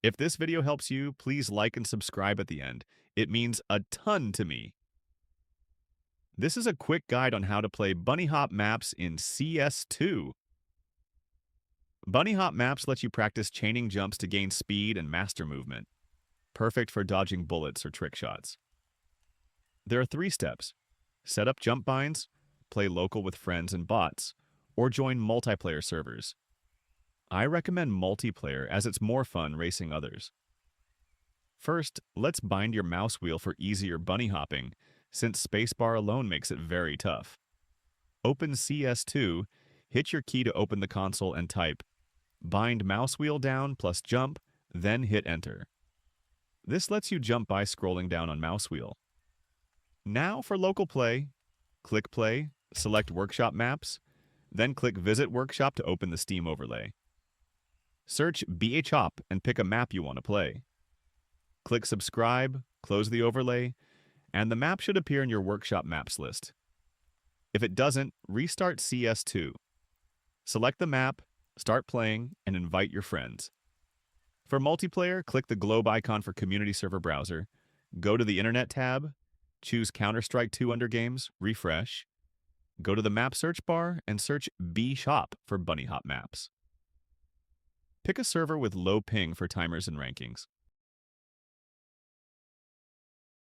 If this video helps you, please like and subscribe at the end. It means a ton to me. This is a quick guide on how to play bunny hop maps in CS2. Bunny hop maps let you practice chaining jumps to gain speed and master movement, perfect for dodging bullets or trick shots. There are 3 steps. Set up jump binds, play local with friends and bots, or join multiplayer servers. I recommend multiplayer as it's more fun racing others. First, let's bind your mouse wheel for easier bunny hopping, since spacebar alone makes it very tough. Open CS2, hit your key to open the console and type bind mouse wheel down plus jump, then hit enter. This lets you jump by scrolling down on mouse wheel. Now for local play, click play, select workshop maps, then click visit workshop to open the Steam overlay. Search bhop and pick a map you want to play. Click subscribe, close the overlay, and the map should appear in your workshop maps list. If it doesn't, restart CS2. Select the map, start playing, and invite your friends. For multiplayer, click the globe icon for community server browser, go to the Internet tab, choose Counter-Strike 2 under Games, refresh, go to the map search bar, and search bshop for bunny hop maps. Pick a server with low ping for timers and rankings.